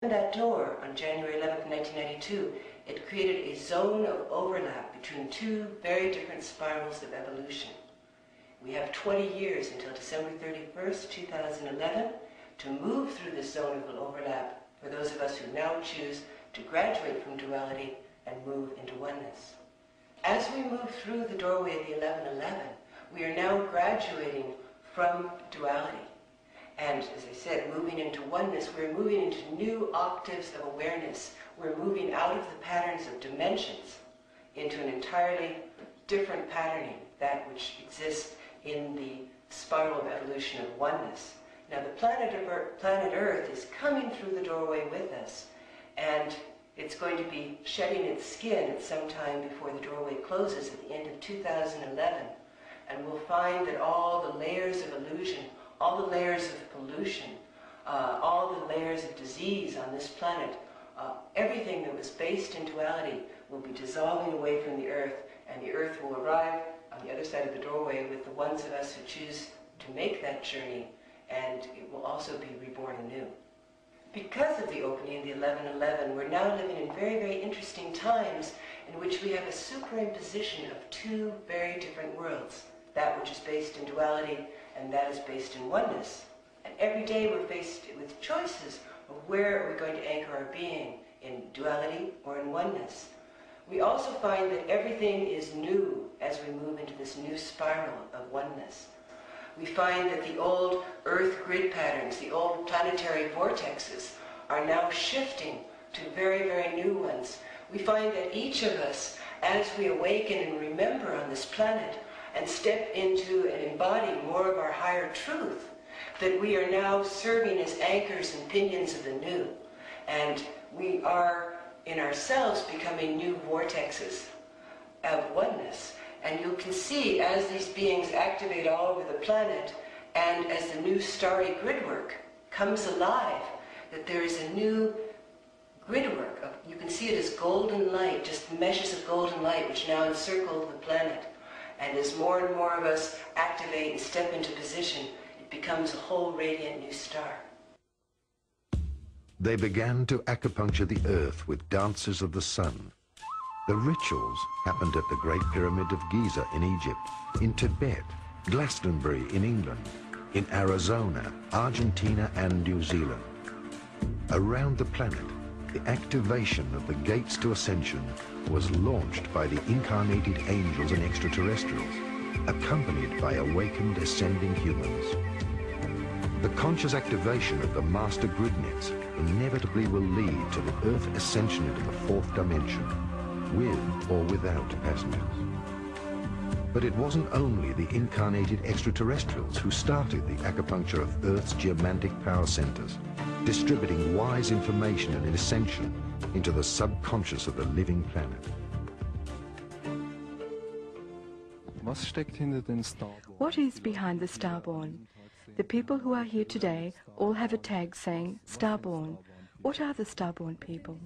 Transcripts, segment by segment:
that door on January 11th, 1992, it created a zone of overlap between two very different spirals of evolution. We have 20 years until December 31st, 2011 to move through this zone of overlap for those of us who now choose to graduate from duality and move into oneness. As we move through the doorway of the 1111, we are now graduating from duality. And as I said, moving into oneness, we're moving into new octaves of awareness. We're moving out of the patterns of dimensions into an entirely different patterning, that which exists in the spiral of evolution of oneness. Now the planet Earth is coming through the doorway with us, and it's going to be shedding its skin at some time before the doorway closes at the end of 2011. And we'll find that all the layers of illusion, all the layers of pollution, all the layers of disease on this planet, everything that was based in duality will be dissolving away from the Earth, and the Earth will arrive on the other side of the doorway with the ones of us who choose to make that journey, and it will also be reborn anew. Because of the opening of the 1111, we're now living in very, very interesting times in which we have a superimposition of two very different worlds, that which is based in duality and that is based in oneness. And every day we're faced with choices of where we're going to anchor our being, in duality or in oneness. We also find that everything is new as we move into this new spiral of oneness. We find that the old Earth grid patterns, the old planetary vortexes, are now shifting to very, very new ones. We find that each of us, as we awaken and remember on this planet and step into and embody more of our higher truth, that we are now serving as anchors and pinions of the new. And we are in ourselves becoming new vortexes of oneness. And you can see as these beings activate all over the planet, and as the new starry gridwork comes alive, that there is a new gridwork. You can see it as golden light, just meshes of golden light which now encircle the planet. And as more and more of us activate and step into position, it becomes a whole radiant new star. They began to acupuncture the earth with dances of the sun. The rituals happened at the Great Pyramid of Giza in Egypt, in Tibet, Glastonbury in England, in Arizona, Argentina and New Zealand. Around the planet, the activation of the gates to ascension was launched by the incarnated angels and extraterrestrials, accompanied by awakened ascending humans. The conscious activation of the master grid nets inevitably will lead to the Earth ascension into the fourth dimension, with or without passengers. But it wasn't only the incarnated extraterrestrials who started the acupuncture of Earth's geomantic power centers, distributing wise information and ascension into the subconscious of the living planet. What is behind the Starborn? The people who are here today all have a tag saying Starborn. What are the Starborn people?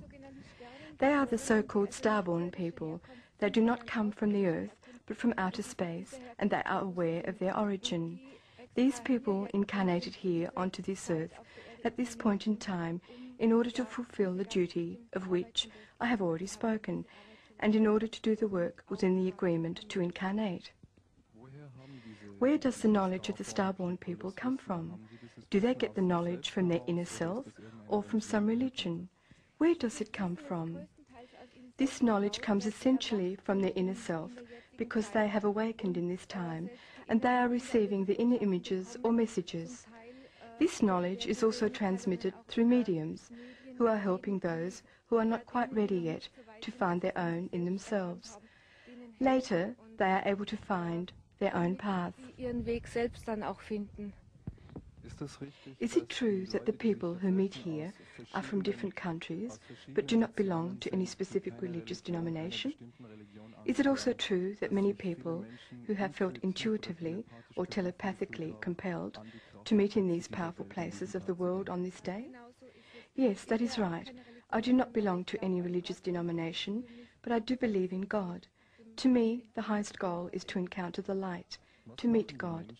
They are the so-called Starborn people. They do not come from the Earth, but from outer space, and they are aware of their origin. These people incarnated here onto this Earth at this point in time in order to fulfill the duty of which I have already spoken, and in order to do the work within the agreement to incarnate. Where does the knowledge of the Starborn people come from? Do they get the knowledge from their inner self or from some religion? Where does it come from? This knowledge comes essentially from their inner self because they have awakened in this time and they are receiving the inner images or messages. This knowledge is also transmitted through mediums who are helping those who are not quite ready yet to find their own in themselves. Later, they are able to find their own path. Is it true that the people who meet here are from different countries but do not belong to any specific religious denomination? Is it also true that many people who have felt intuitively or telepathically compelled to meet in these powerful places of the world on this day? Yes, that is right. I do not belong to any religious denomination, but I do believe in God. To me, the highest goal is to encounter the light, to meet God.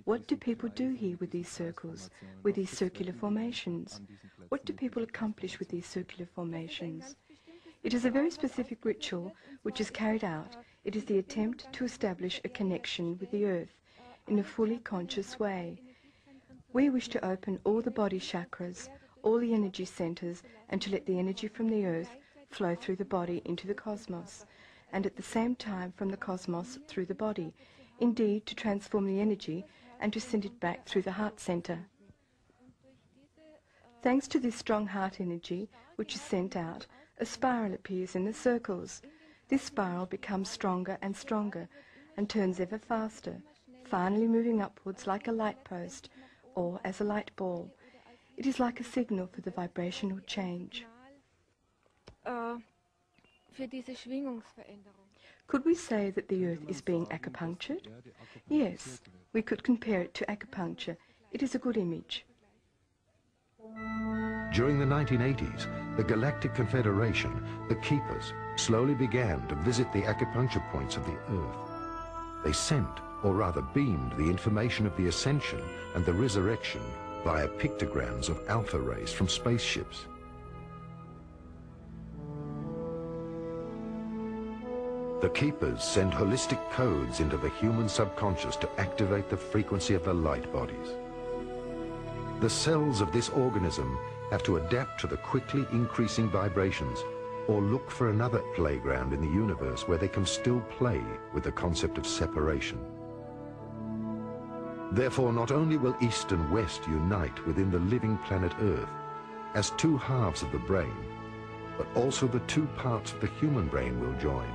What do people do here with these circles, with these circular formations? What What do people accomplish with these circular formations? It is a very specific ritual which is carried out. It is the attempt to establish a connection with the earth in a fully conscious way. We wish to open all the body chakras, all the energy centers, and to let the energy from the earth flow through the body into the cosmos, and at the same time from the cosmos through the body, indeed to transform the energy and to send it back through the heart center. Thanks to this strong heart energy, which is sent out, a spiral appears in the circles. This spiral becomes stronger and stronger and turns ever faster, finally moving upwards like a light post or as a light ball. It is like a signal for the vibrational change. Could we say that the earth is being acupunctured? Yes, we could compare it to acupuncture. It is a good image. During the 1980s, the Galactic Confederation, the Keepers, slowly began to visit the acupuncture points of the Earth. They sent, or rather beamed, the information of the ascension and the resurrection via pictograms of alpha rays from spaceships. The Keepers send holistic codes into the human subconscious to activate the frequency of the light bodies. The cells of this organism have to adapt to the quickly increasing vibrations or look for another playground in the universe where they can still play with the concept of separation. Therefore, not only will East and West unite within the living planet Earth as two halves of the brain, but also the two parts of the human brain will join.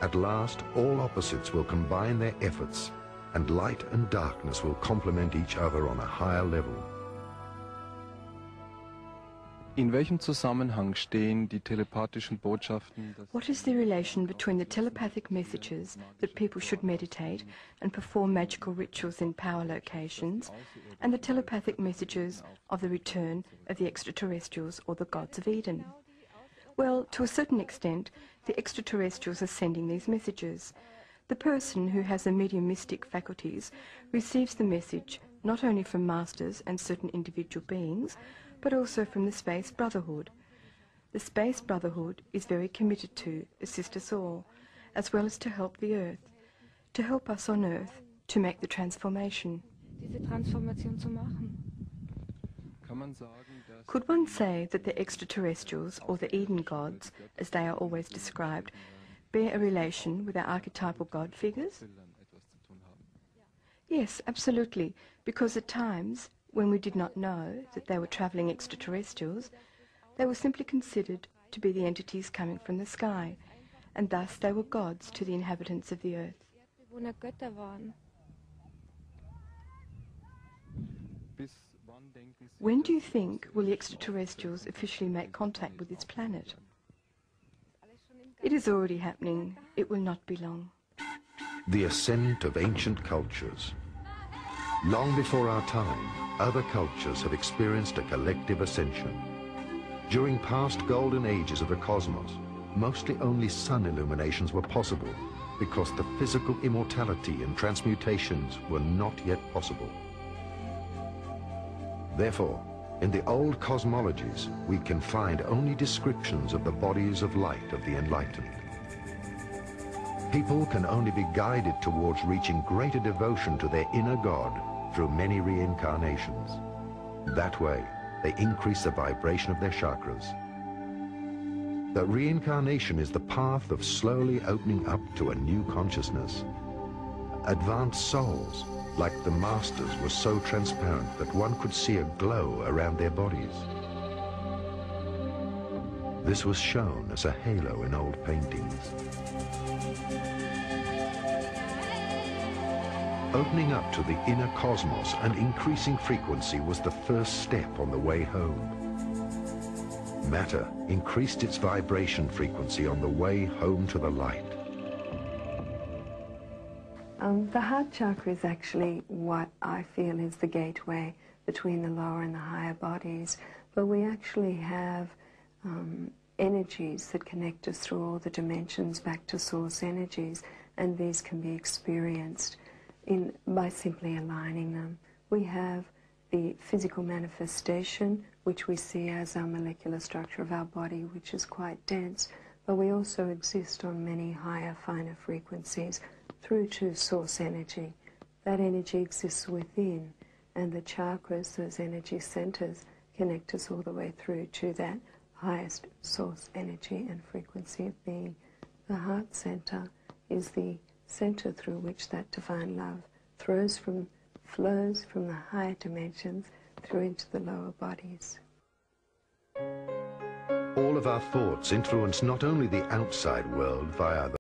At last, all opposites will combine their efforts, and light and darkness will complement each other on a higher level. In welchem Zusammenhang stehen die telepathischen Botschaften? What is the relation between the telepathic messages that people should meditate and perform magical rituals in power locations and the telepathic messages of the return of the extraterrestrials or the gods of Eden? Well, to a certain extent, the extraterrestrials are sending these messages. The person who has the mediumistic faculties receives the message not only from masters and certain individual beings, but also from the Space Brotherhood. The Space Brotherhood is very committed to assist us all, as well as to help the Earth, to help us on Earth to make the transformation. Could one say that the extraterrestrials, or the Eden gods, as they are always described, bear a relation with our archetypal god figures? Yes, absolutely, because at times, when we did not know that they were travelling extraterrestrials, they were simply considered to be the entities coming from the sky, and thus they were gods to the inhabitants of the earth. When do you think will the extraterrestrials officially make contact with this planet? It is already happening. It will not be long. The ascent of ancient cultures. Long before our time, other cultures have experienced a collective ascension. During past golden ages of the cosmos, mostly only sun illuminations were possible because the physical immortality and transmutations were not yet possible. Therefore, in the old cosmologies, we can find only descriptions of the bodies of light of the enlightened. People can only be guided towards reaching greater devotion to their inner God through many reincarnations. That way, they increase the vibration of their chakras. The reincarnation is the path of slowly opening up to a new consciousness. Advanced souls, like the masters, were so transparent that one could see a glow around their bodies. This was shown as a halo in old paintings. Opening up to the inner cosmos and increasing frequency was the first step on the way home. Matter increased its vibration frequency on the way home to the light. The heart chakra is actually what I feel is the gateway between the lower and the higher bodies, but we actually have energies that connect us through all the dimensions back to source energies, and these can be experienced by simply aligning them. We have the physical manifestation, which we see as our molecular structure of our body, which is quite dense, but we also exist on many higher, finer frequencies through to source energy. That energy exists within, and the chakras, those energy centers, connect us all the way through to that highest source energy and frequency of being. The heart center is the center through which that divine love flows from the higher dimensions through into the lower bodies. All of our thoughts influence not only the outside world via the